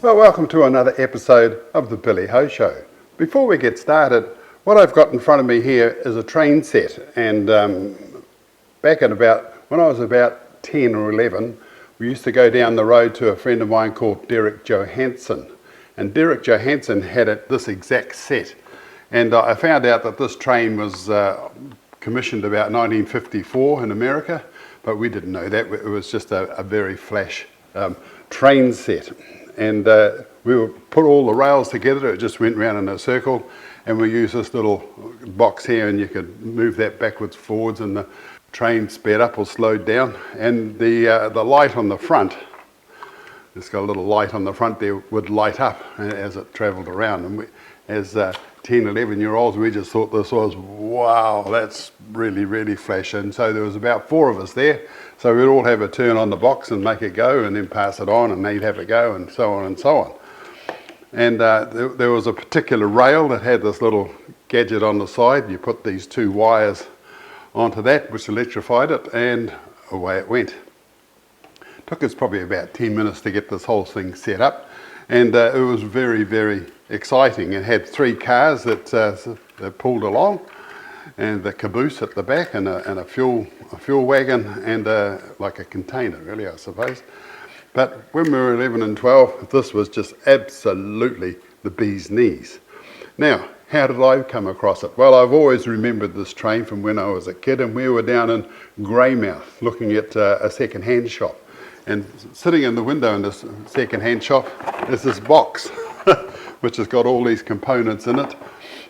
Well, welcome to another episode of the Billy Ho Show. Before we get started, what I've got in front of me here is a train set, and when I was about 10 or 11, we used to go down the road to a friend of mine called Derek Johansson, and Derek Johansson had this exact set, and I found out that this train was commissioned about 1954 in America, but we didn't know that. It was just a very flash train set. And we would put all the rails together. It just went round in a circle, and we used this little box here, and you could move that backwards, forwards, and the train sped up or slowed down. And the light on the front, it's got a little light on the front there, would light up as it travelled around. And we, as 10, 11-year-olds, we just thought this was, wow, that's really, really flash. And so there was about 4 of us there. So we'd all have a turn on the box and make it go, and then pass it on, and they'd have a go, and so on and so on. And there was a particular rail that had this little gadget on the side. You put these 2 wires onto that, which electrified it, and away it went. It took us probably about 10 minutes to get this whole thing set up, and it was very, very exciting. It had 3 cars that pulled along, and the caboose at the back, and a fuel wagon, and like a container, really, I suppose. But when we were 11 and 12, this was just absolutely the bee's knees. Now, how did I come across it? Well, I've always remembered this train from when I was a kid, and we were down in Greymouth looking at a second-hand shop. And sitting in the window in this second-hand shop is this box, which has got all these components in it.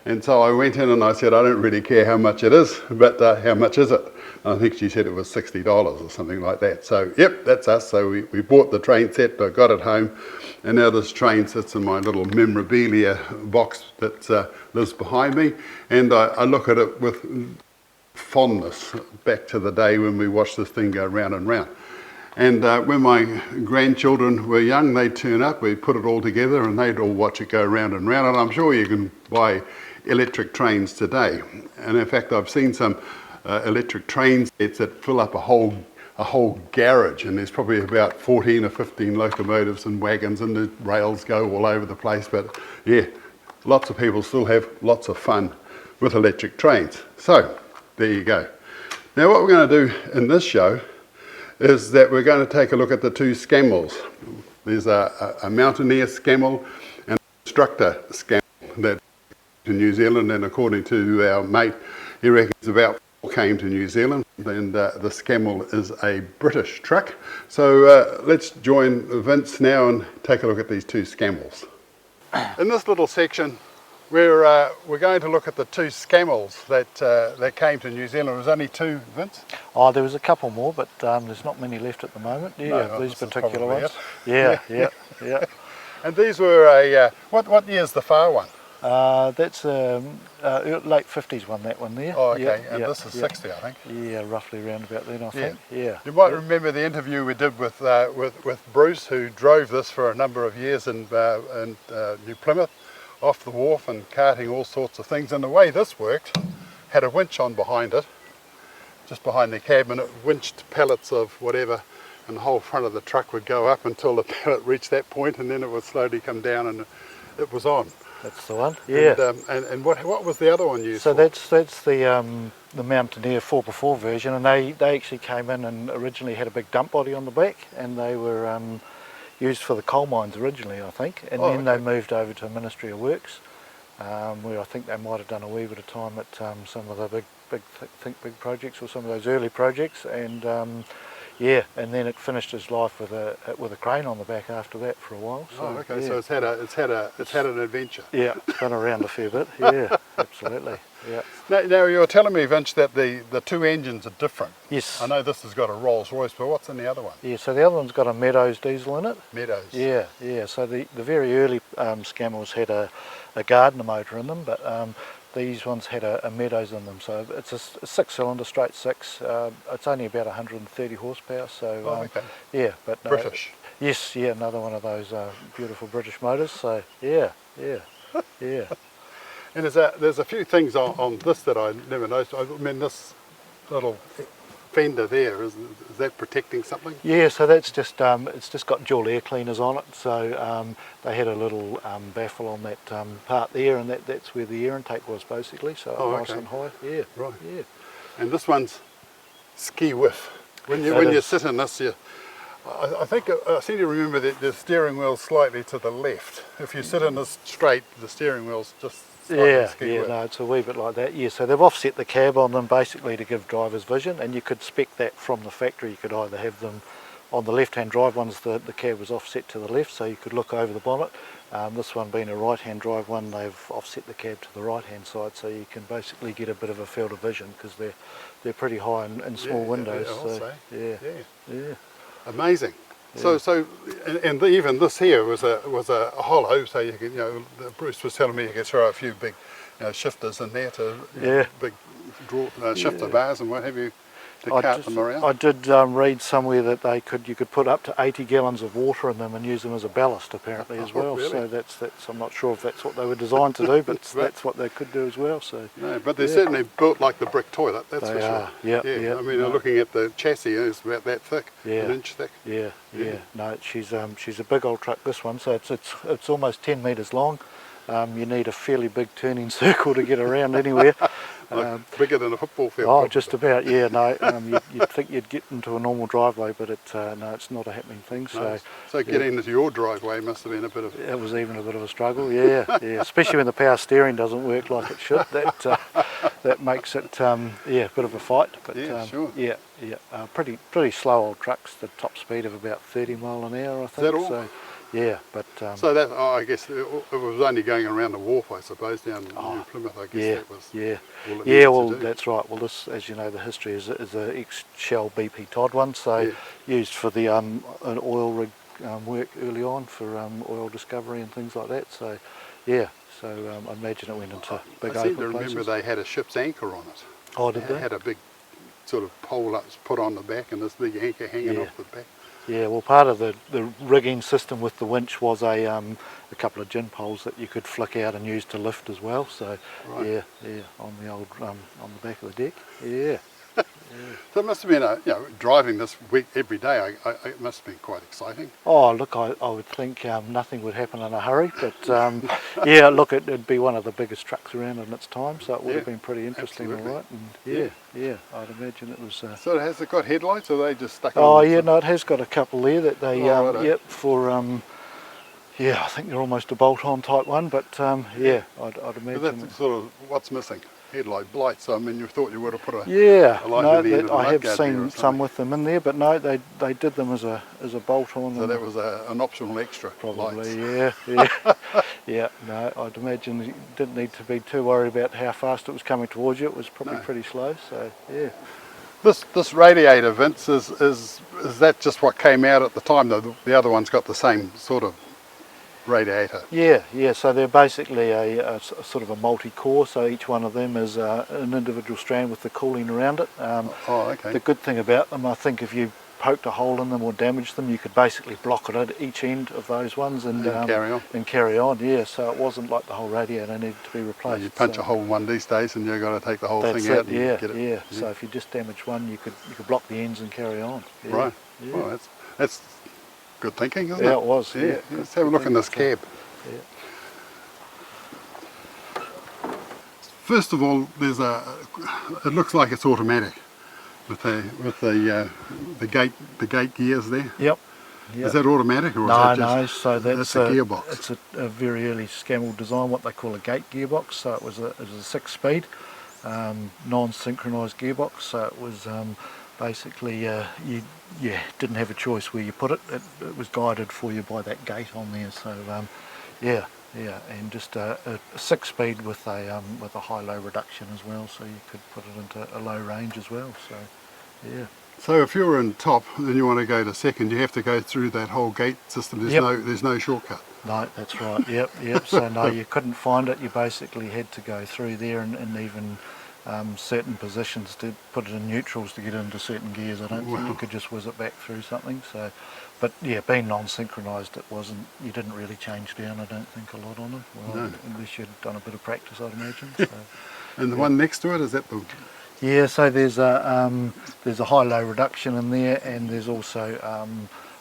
And so I went in and I said, I don't really care how much it is, but how much is it? I think she said it was $60 or something like that. So, yep, that's us. So we bought the train set, I got it home, and now this train sits in my little memorabilia box that lives behind me. And I look at it with fondness back to the day when we watched this thing go round and round. And when my grandchildren were young, they'd turn up, we'd put it all together, and they'd all watch it go round and round. And I'm sure you can buy electric trains today. And in fact, I've seen some electric train sets that fill up a whole garage, and there's probably about 14 or 15 locomotives and wagons, and the rails go all over the place. But yeah, lots of people still have lots of fun with electric trains. So there you go. Now what we're going to do in this show is that we're going to take a look at the 2 Scammels. There's a Mountaineer Scammel and an Instructor Scammel that in New Zealand, and according to our mate, he reckons about 4 came to New Zealand, and the Scammel is a British truck. So let's join Vince now and take a look at these 2 Scammels. In this little section, we're going to look at the 2 Scammels that came to New Zealand. There was only 2, Vince? Oh, there was a couple more, but there's not many left at the moment. Yeah, no, these particular ones. It. Yeah. And these were what year's the far one? That's a late 50s one, that one there. Oh, okay, and this is 60, I think. Yeah, roughly around about then, I think. Yeah. You might remember the interview we did with Bruce, who drove this for a number of years in New Plymouth, off the wharf and carting all sorts of things. And the way this worked, had a winch on behind it, just behind the cab, and it winched pallets of whatever, and the whole front of the truck would go up until the pallet reached that point, and then it would slowly come down, and it was on. That's the one. Yeah. And what was the other one used so for? That's the Mountaineer 4x4 version, and they actually came in and originally had a big dump body on the back, and they were used for the coal mines originally, I think, and then they moved over to Ministry of Works, where I think they might have done a wee bit of time at some of the big projects, or some of those early projects, and yeah, and then it finished its life with a crane on the back after that for a while. So, okay, yeah. so it's had an adventure. Yeah, it's been around a fair bit. Yeah, absolutely. Yeah. Now you were telling me, Vince, that the 2 engines are different. Yes. I know this has got a Rolls-Royce, but what's in the other one? Yeah, so the other one's got a Meadows diesel in it. Meadows. Yeah. So the very early Scammels had a Gardner motor in them, but these ones had a Meadows in them. So it's a 6-cylinder, straight 6. It's only about 130 horsepower. So yeah, but British. Yes, yeah, another one of those beautiful British motors. So yeah. And there's a few things on this that I never noticed. I mean, this little fender there, is that protecting something? Yeah, so that's just it's just got dual air cleaners on it. So they had a little baffle on that part there, and that's where the air intake was basically. So Oh, nice okay. and high. Yeah. Right. Yeah. And this one's ski whiff. When That you is. sit in this, I think I seem to remember that the steering wheel's slightly to the left. If you sit in this straight, the steering wheel's just slightly Yeah, ski yeah, whiff. no, it's a wee bit like that. Yeah, so they've offset the cab on them basically to give drivers vision, and you could spec that from the factory. You could either have them on the left-hand drive ones, the cab was offset to the left, so you could look over the bonnet. This one being a right-hand drive one, they've offset the cab to the right-hand side, so you can basically get a bit of a field of vision because they're pretty high and small Yeah, windows. I'll So say. yeah, Yeah. yeah. Amazing. Yeah. So, and even this here was a hollow, so you could, Bruce was telling me you could throw a few big shifters in there to Yeah. big shifter Yeah. bars and what have you to cart them around. I did read somewhere that you could put up to 80 gallons of water in them and use them as a ballast apparently as Oh, well. really? So that's I'm not sure if that's what they were designed to do, but Right. that's what they could do as well. So No, but they're yeah. certainly built like the brick toilet, that's They for are, sure. yeah, yeah. yeah, I mean, no. looking at the chassis, it's about that thick, Yeah. an inch thick. Yeah, Yeah. yeah. No, she's a big old truck. This one, so it's almost 10 metres long. You need a fairly big turning circle to get around anywhere. Bigger than a football field. Oh, probably. just about. Yeah, no. You'd think you'd get into a normal driveway, but no, it's not a happening thing. So No. So getting into your driveway must have been a bit of... it was even a bit of a struggle. Yeah, yeah. Especially when the power steering doesn't work like it should. That makes it a bit of a fight. But Yeah, sure. Yeah, yeah. Pretty slow old trucks. The top speed of about 30 mile an hour, I think. that all? So, yeah, but So that, I guess, it was only going around the wharf, I suppose, down New Plymouth. I guess yeah, that was yeah, all it yeah. needed Well, to do. that's right. Well, this, as you know, the history is a ex-Shell BP Todd one, so Yeah. used for the an oil rig work early on for oil discovery and things like that. So, yeah. So I imagine it went into big I seem open to remember places. they had a ship's anchor on it. Oh, did they? Had a big sort of pole up, put on the back, and this big anchor hanging Yeah. off the back. Yeah, well, part of the rigging system with the winch was a couple of gin poles that you could flick out and use to lift as well. So, Right. yeah, on the old on the back of the deck. Yeah. So it must have been driving this week every day. It must have been quite exciting. Oh, look, I would think nothing would happen in a hurry, but yeah, look, it'd be one of the biggest trucks around in its time, so it would have Yeah, been pretty interesting, absolutely. all right. And yeah, I'd imagine it was. So has it got headlights, or are they just stuck Oh on? yeah, no, it has got a couple there that they, Oh, righto. yep, for yeah, I think they're almost a bolt-on type one, but yeah, I'd But imagine. that's sort of what's missing. Headlight lights. I mean, you thought you would have put a... Yeah, a light no, at the end of the I have mudguard there or seen some something. with them in there, but no, they did them as a bolt-on. So and that was an optional extra. probably, lights. yeah, yeah. No, I'd imagine you didn't need to be too worried about how fast it was coming towards you. It was probably No. pretty slow. So yeah. This radiator, Vince, is that just what came out at the time? The other one's got the same sort of radiator. Yeah, yeah. So they're basically a sort of a multi-core. So each one of them is an individual strand with the cooling around it. Oh, okay. The good thing about them, I think, if you poked a hole in them or damaged them, you could basically block it at each end of those ones and carry on. And carry on, yeah. So it wasn't like the whole radiator needed to be replaced. You punch so a hole in one these days, and you've got to take the whole that's thing it, out and yeah, get it. yeah. So if you just damage one, you could block the ends and carry on. Yeah. Right. Yeah. Well, that's good thinking, isn't Yeah, it? it was. Yeah. Let's have a look in this cab. Yeah. First of all, there's it looks like it's automatic with the gate gears there. Yep. Yep. Is that automatic, or is No, that just no. So that's a gearbox? It's a very early Scammell design, what they call a gate gearbox. So it was a 6-speed, non-synchronised gearbox. So it was basically you didn't have a choice where you put it. It was guided for you by that gate on there. So yeah, and just a 6-speed with a high-low reduction as well. So you could put it into a low range as well. So yeah. So if you're in top and you want to go to second, you have to go through that whole gate system. There's Yep. there's no shortcut. No, that's right. Yep. So no, you couldn't find it. You basically had to go through there and even certain positions to put it in neutrals to get into certain gears. I don't think you Wow. could just whiz it back through something. So, but yeah, being non-synchronised, it wasn't. You didn't really change down. I don't think a lot on it. Well, No. unless you'd done a bit of practice, I'd imagine. So. And the one next to it, is that the Yeah, so there's a high-low reduction in there, and there's also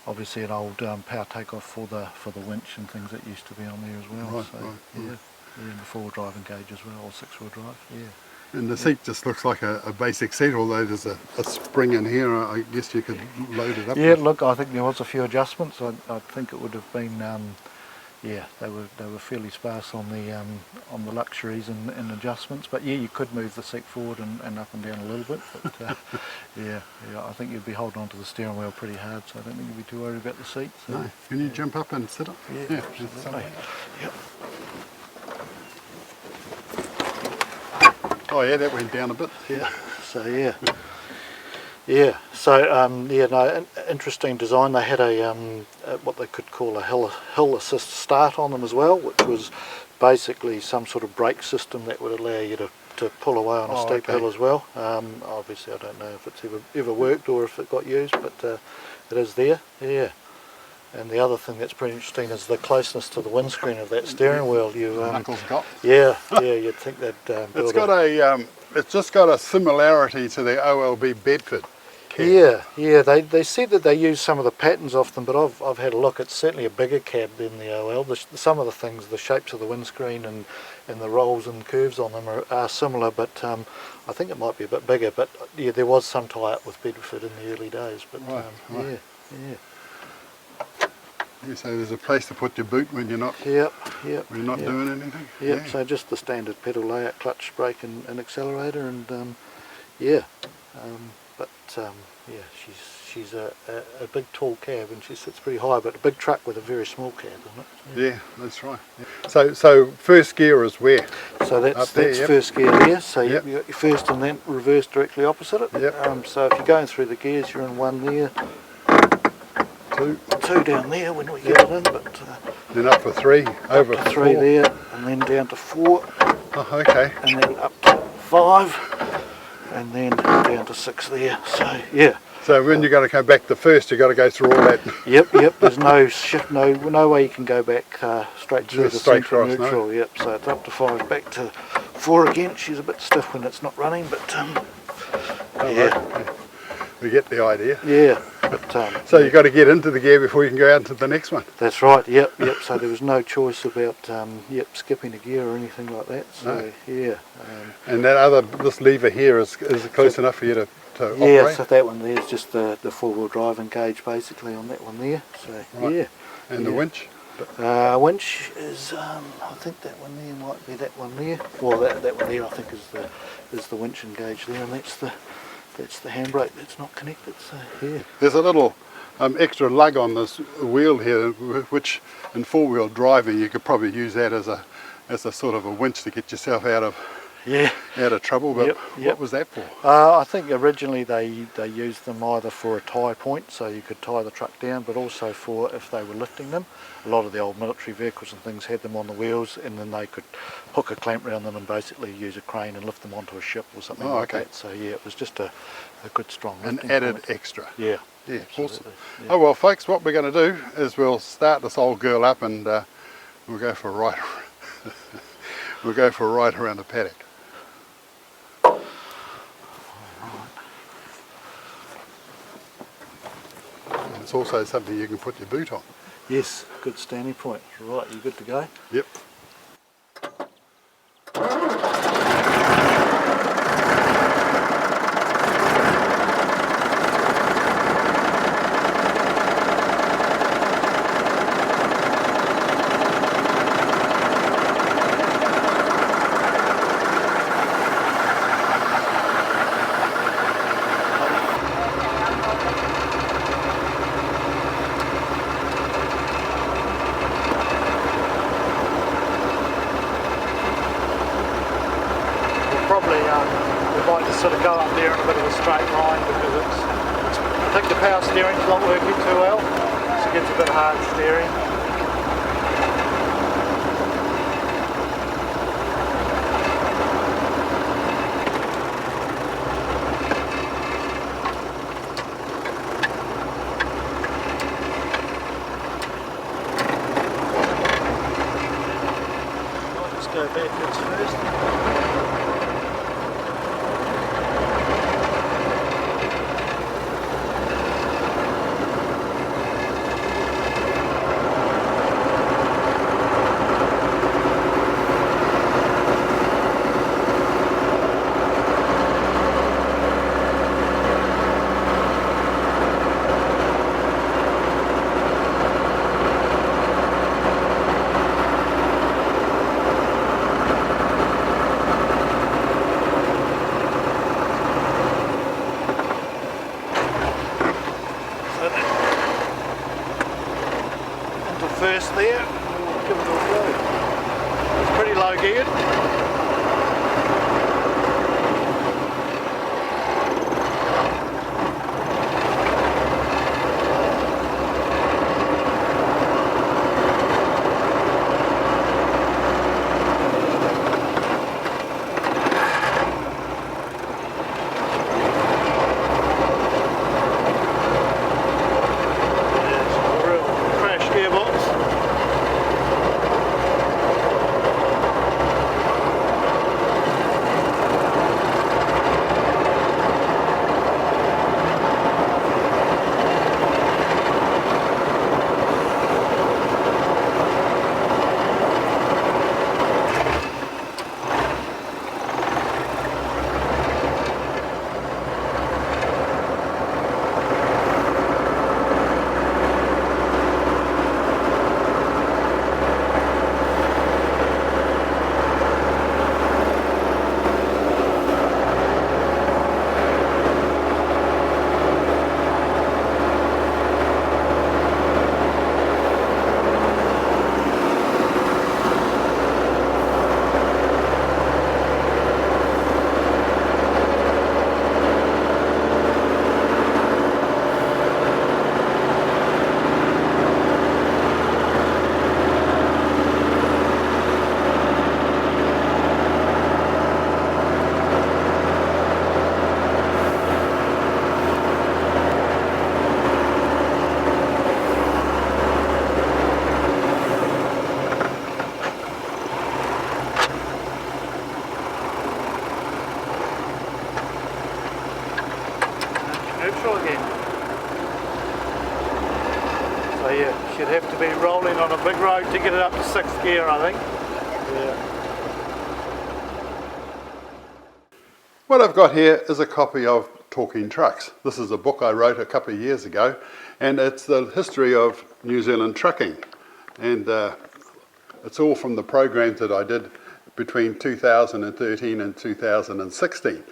obviously an old power takeoff for the winch and things that used to be on there as well. Right, So right, yeah, right. yeah, and the four-wheel drive engage as well, or six-wheel drive. Yeah. And the seat just looks like a basic seat, although there's a spring in here. I guess you could load it up. Yeah, with. look, I think there was a few adjustments. I think it would have been, yeah, they were fairly sparse on the luxuries and adjustments. But yeah, you could move the seat forward and up and down a little bit. But yeah, I think you'd be holding onto the steering wheel pretty hard. So I don't think you'd be too worried about the seat. So. No. Can you jump up and sit up? Yeah, absolutely. Yep. Oh yeah, that went down a bit. Yeah. So yeah. Yeah. So yeah, no, interesting design. They had a what they could call a hill assist start on them as well, which was basically some sort of brake system that would allow you to pull away on a steep hill as well. Obviously, I don't know if it's ever worked or if it got used, but it is there. Yeah. And the other thing that's pretty interesting is the closeness to the windscreen of that steering wheel. Knuckles got. Yeah, you'd think that. It's got it's just got a similarity to the OLB Bedford. Cab. Yeah. They said that they use some of the patterns off them, but I've had a look. It's certainly a bigger cab than the OL. Some of the things, the shapes of the windscreen and the rolls and curves on them are similar, but I think it might be a bit bigger. But yeah, there was some tie-up with Bedford in the early days. But Right. yeah. You say there's a place to put your boot when you're not Yep. when you're not doing anything. Yep. Yeah. So just the standard pedal layout, clutch, brake, and accelerator, and yeah. Yeah, she's a big tall cab, and she sits pretty high, but a big truck with a very small cab in it. Yeah, that's right. Yeah. So first gear is where? So Up that's there, yep. first gear there. So Yep. you got your first and then reverse directly opposite it. Yep. So if you're going through the gears, you're in one there, two down there when we get it in, but Then up for three, over up for to three four. there, and then down to four, Oh, okay. and then up to five, and then down to six there. So yeah. So when you got to go back to first, you got to go through all that. Yep. There's no shift, no way you can go back straight through Just the straight central across, no? neutral. Yep. So it's up to five, back to four again. She's a bit stiff when it's not running, but yeah, Right. We get the idea. yeah. But So you got to get into the gear before you can go out into the next one. that's right. Yep. So there was no choice about skipping a gear or anything like that. So No. yeah. And this lever here is close enough for you to Yeah, operate. so that one there is just the four-wheel drive engage basically on that one there. So Right. yeah. And the Yeah. winch. Winch is, I think that one there might be that one there. Well, that one there I think is the winch engage there, and that's the handbrake that's not connected. So yeah. There's a little extra lug on this wheel here, which in four-wheel driving you could probably use that as a sort of a winch to get yourself out of trouble. But Yep. what was that for? I think originally they used them either for a tie point, so you could tie the truck down, but also for if they were lifting them. A lot of the old military vehicles and things had them on the wheels, and then they could hook a clamp around them and basically use a crane and lift them onto a ship or something like okay. that. So yeah, it was just a good strong An lifting added point. extra. Yeah. Yeah, awesome. Absolutely, yeah. Oh well, folks, what we're going to do is we'll start this old girl up and we'll go for a ride. We'll go for a ride around the paddock. And it's also something you can put your boot on. Yes, good standing point. Right, you good to go? Yep. Probably we might just sort of go up there in a bit of a straight line because I think the power steering's not working too well, so it gets a bit hard steering. I'll just go backwards first. first there. We'll give it a go. It's pretty low geared. Neutral again. So yeah, should have to be rolling on a big road to get it up to 6th gear, I think. Yeah. What I've got here is a copy of Talking Trucks. This is a book I wrote a couple of years ago, and it's the history of New Zealand trucking. And it's all from the programs that I did between 2013 and 2016.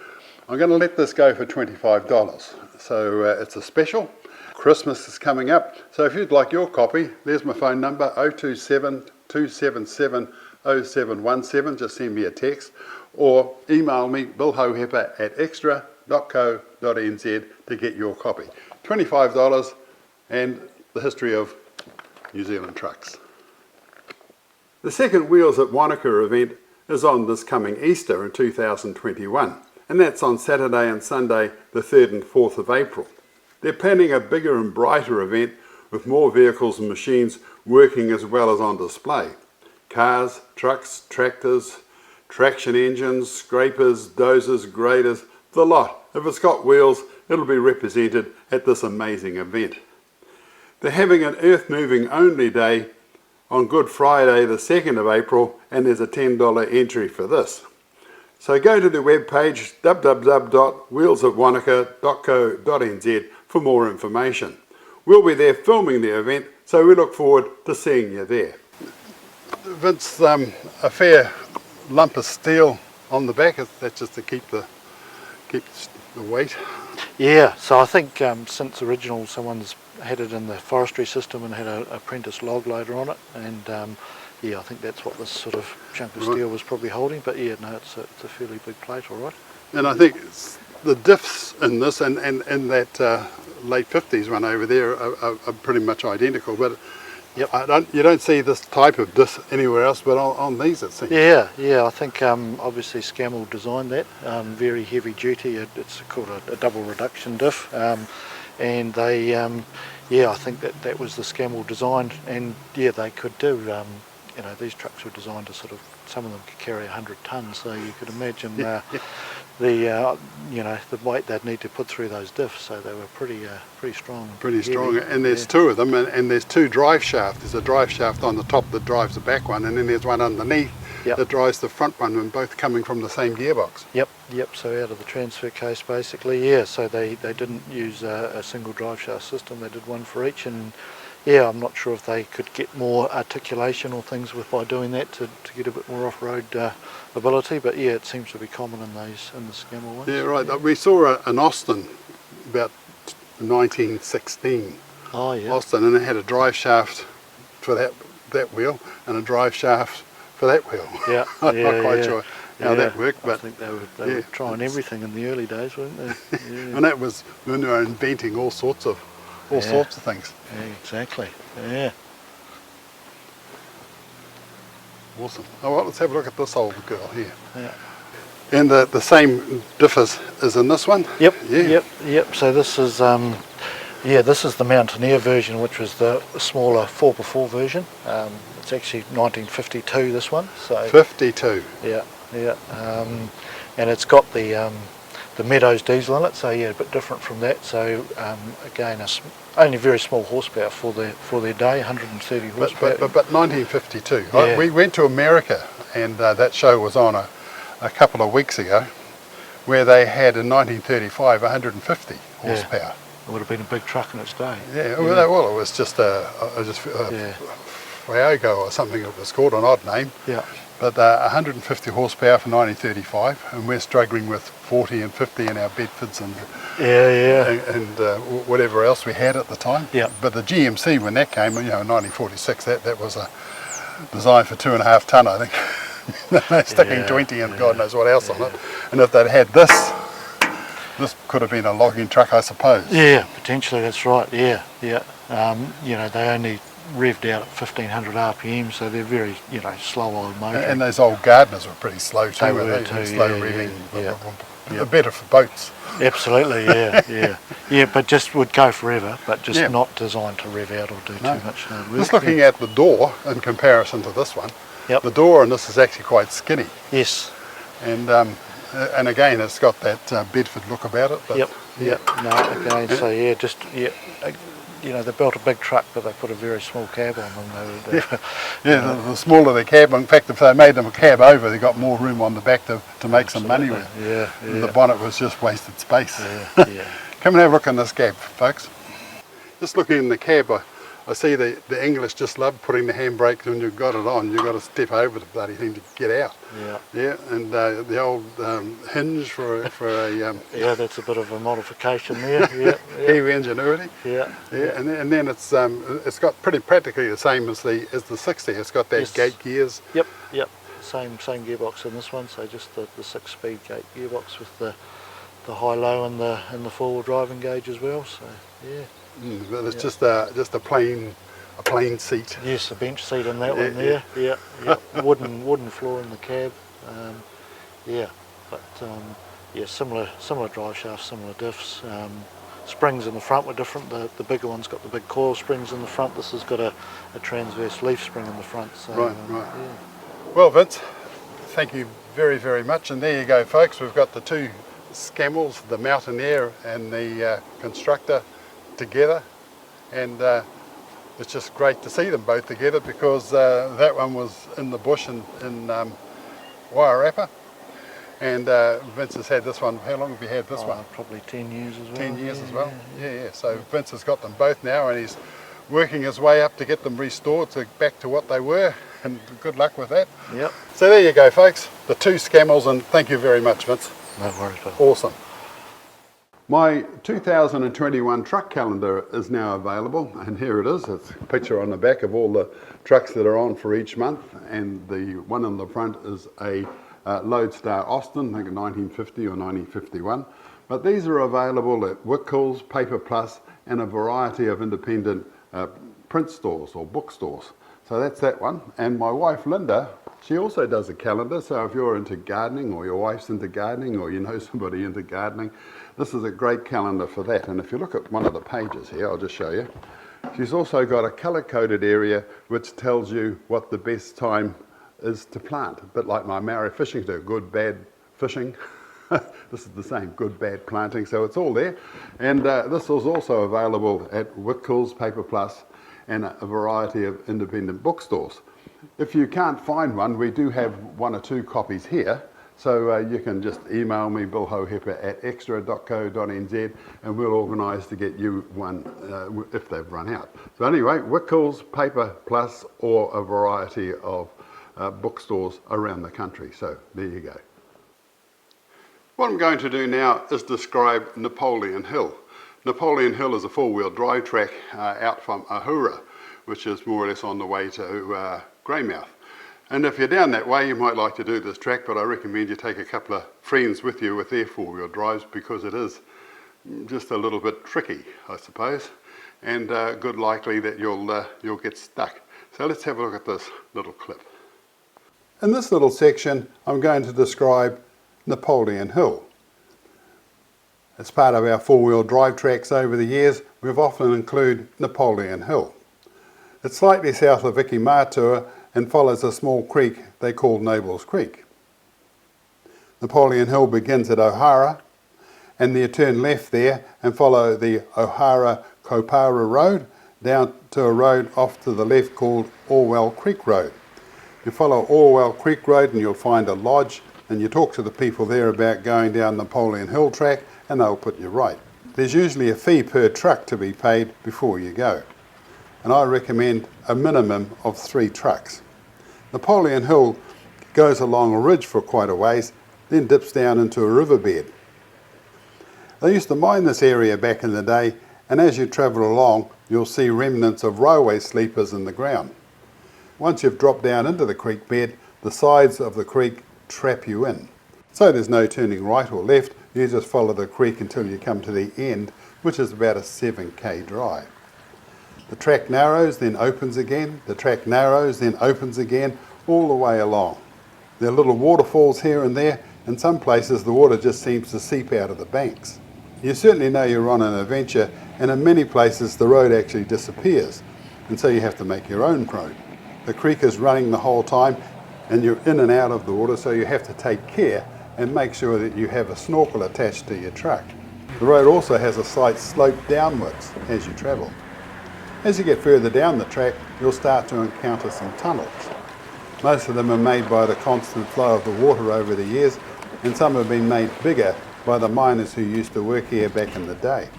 I'm going to let this go for $25. So it's a special. Christmas is coming up. So if you'd like your copy, there's my phone number, 027 277 0717. Just send me a text or email me, billhoheper@extra.co.nz to get your copy. $25 and the history of New Zealand trucks. The second Wheels at Wanaka event is on this coming Easter in 2021. And that's on Saturday and Sunday, the 3rd and 4th of April. They're planning a bigger and brighter event with more vehicles and machines working as well as on display. Cars, trucks, tractors, traction engines, scrapers, dozers, graders, the lot. If it's got wheels, it'll be represented at this amazing event. They're having an earth moving only day on Good Friday, the 2nd of April, and there's a $10 entry for this. So go to the webpage www.wheelsatwanaka.co.nz for more information. We'll be there filming the event, so we look forward to seeing you there. Vince, a fair lump of steel on the back, that's just to keep the weight. Yeah, so I think since original someone's had it in the forestry system and had an apprentice log loader on it, and yeah, I think that's what this sort of chunk of steel was probably holding, but yeah, no, it's a fairly big plate, all right. And I think the diffs in this and that late 50s one over there are pretty much identical, but yep. You don't see this type of diff anywhere else, but on these it seems. Yeah, I think obviously Scammell designed that, very heavy duty, it's called a double reduction diff, and they, yeah, I think that was the Scammell design, and yeah, they could do, you know, these trucks were designed to sort of, some of them could carry 100 tonnes, so you could imagine the you know, the weight they'd need to put through those diffs, so they were pretty strong. Pretty strong, and there's two of them, and there's two drive shafts. There's a drive shaft on the top that drives the back one, and then there's one underneath that drives the front one, and both coming from the same gearbox. Yep, so out of the transfer case basically, yeah, so they didn't use a single drive shaft system, they did one for each, and yeah, I'm not sure if they could get more articulation or things by doing that to get a bit more off-road ability, but yeah, it seems to be common in the Scammell ones. Yeah, right. We saw an Austin about 1916. Oh yeah. Austin, and it had a drive shaft for that that wheel and a drive shaft for that wheel. Yeah, I'm yeah, not quite yeah. sure how that worked, I but think they yeah, were trying everything in the early days, weren't they? Yeah, and that was when they were inventing all sorts of things. yeah, exactly. Yeah. Awesome. Oh well, let's have a look at this old girl here. Yeah. And the same diff is in this one. Yep. Yeah. Yep. So this is this is the Mountaineer version, which was the smaller 4x4 version. It's actually 1952. This one. So 52. yeah. And it's got the Meadows diesel in it, so yeah, a bit different from that. So again, only very small horsepower for their day, 130 horsepower. But 1952. Yeah. We went to America, and that show was on a couple of weeks ago, where they had in 1935 150 horsepower. Yeah. It would have been a big truck in its day. Yeah. Well, it was just a Fuego or something it was called, an odd name. Yeah. But 150 horsepower for 1935, and we're struggling with 40 and 50 in our Bedfords and whatever else we had at the time. Yeah. But the GMC, when that came, in 1946, that was a design for 2.5 tonne, I think. Sticking 20 and God knows what else on it. And if they'd had this could have been a logging truck, I suppose. Yeah, potentially, that's right. Yeah. They only revved out at 1500 RPM, so they're very, slow old motor. And those old Gardeners were pretty slow too. They were too, slow yeah, revving. yeah. They're better for boats. Absolutely, yeah, but just would go forever, but just not designed to rev out or do too much work. Just looking at the door in comparison to this one, Yep. the door on this is actually quite skinny. Yes. And again, it's got that Bedford look about it. But Yep. No, again, so they built a big truck, but they put a very small cab on them. The smaller the cab. In fact, if they made them a cab over, they got more room on the back to make some money with. Yeah. The bonnet was just wasted space. Yeah. Come and have a look in this cab, folks. Just looking in the cab, I see the English just love putting the handbrake when you've got it on. You've got to step over the bloody thing to get out. Yeah, and the old hinge for a that's a bit of a modification there. heavy ingenuity. Yeah. And then it's got pretty practically the same as the 60. It's got that gate gears. Yep. Same gearbox in this one. So just the 6-speed gate gearbox with the high-low and the four-wheel drive engage as well. So yeah. But it's just a plain seat. Yes, a bench seat in that one there. Yeah. Wooden floor in the cab. Similar drive shafts, similar diffs. Springs in the front were different. The bigger one's got the big coil springs in the front. This has got a transverse leaf spring in the front. So, right. Yeah. Well, Vince, thank you very, very much. And there you go, folks. We've got the two Scammels, the Mountaineer and the Constructor, together, and it's just great to see them both together, because that one was in the bush in Wairarapa, and Vince has had this one. How long have you had this one? Probably 10 years as well. 10 years as well. Yeah. So Vince has got them both now, and he's working his way up to get them restored back to what they were, and good luck with that. Yep. So there you go, folks, the two Scammels, and thank you very much, Vince. No worries, Bill. Awesome. My 2021 truck calendar is now available, and here it is. It's a picture on the back of all the trucks that are on for each month, and the one on the front is a Lodestar Austin, I think 1950 or 1951. But these are available at Wickles, Paper Plus, and a variety of independent print stores or bookstores. So that's that one. And my wife Linda, she also does a calendar, so if you're into gardening, or your wife's into gardening, or you know somebody into gardening, this is a great calendar for that. And if you look at one of the pages here, I'll just show you. She's also got a colour-coded area which tells you what the best time is to plant. A bit like my Maori fishing do, good, bad fishing. This is the same, good, bad planting, so it's all there. And this is also available at Wickles, Paper Plus, and a variety of independent bookstores. If you can't find one, we do have 1 or 2 copies here. So you can just email me, billhohipper@extra.co.nz, and we'll organise to get you one if they've run out. So anyway, Wickles, Paper Plus, or a variety of bookstores around the country. So there you go. What I'm going to do now is describe Napoleon Hill. Napoleon Hill is a 4-wheel drive track out from Ahura, which is more or less on the way to Greymouth. And if you're down that way, you might like to do this track, but I recommend you take a couple of friends with you with their four-wheel drives, because it is just a little bit tricky, I suppose, and good likely that you'll get stuck. So let's have a look at this little clip. In this little section, I'm going to describe Napoleon Hill. As part of our four-wheel drive tracks over the years, we've often included Napoleon Hill. It's slightly south of Wiki-Matua and follows a small creek they call Noble's Creek. Napoleon Hill begins at Ohara, and you turn left there and follow the Ohara-Kopara Road down to a road off to the left called Orwell Creek Road. You follow Orwell Creek Road and you'll find a lodge, and you talk to the people there about going down Napoleon Hill track and they'll put you right. There's usually a fee per truck to be paid before you go, and I recommend a minimum of 3 trucks. Napoleon Hill goes along a ridge for quite a ways, then dips down into a riverbed. They used to mine this area back in the day, and as you travel along you'll see remnants of railway sleepers in the ground. Once you've dropped down into the creek bed, the sides of the creek trap you in. So there's no turning right or left, you just follow the creek until you come to the end, which is about a 7k drive. The track narrows, then opens again, the track narrows, then opens again, all the way along. There are little waterfalls here and there, and some places the water just seems to seep out of the banks. You certainly know you're on an adventure, and in many places the road actually disappears, and so you have to make your own road. The creek is running the whole time, and you're in and out of the water, so you have to take care and make sure that you have a snorkel attached to your truck. The road also has a slight slope downwards as you travel. As you get further down the track, you'll start to encounter some tunnels. Most of them are made by the constant flow of the water over the years, and some have been made bigger by the miners who used to work here back in the day.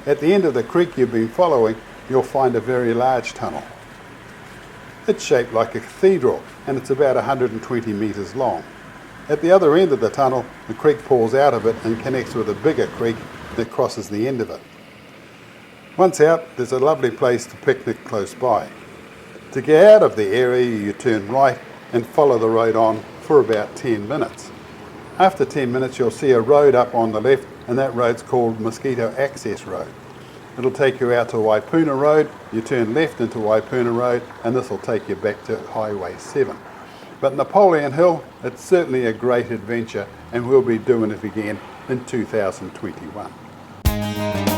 At the end of the creek you've been following, you'll find a very large tunnel. It's shaped like a cathedral, and it's about 120 metres long. At the other end of the tunnel, the creek pours out of it and connects with a bigger creek that crosses the end of it. Once out, there's a lovely place to picnic close by. To get out of the area, you turn right and follow the road on for about 10 minutes. After 10 minutes, you'll see a road up on the left, and that road's called Mosquito Access Road. It'll take you out to Waipuna Road, you turn left into Waipuna Road, and this will take you back to Highway 7. But Napoleon Hill, it's certainly a great adventure, and we'll be doing it again in 2021.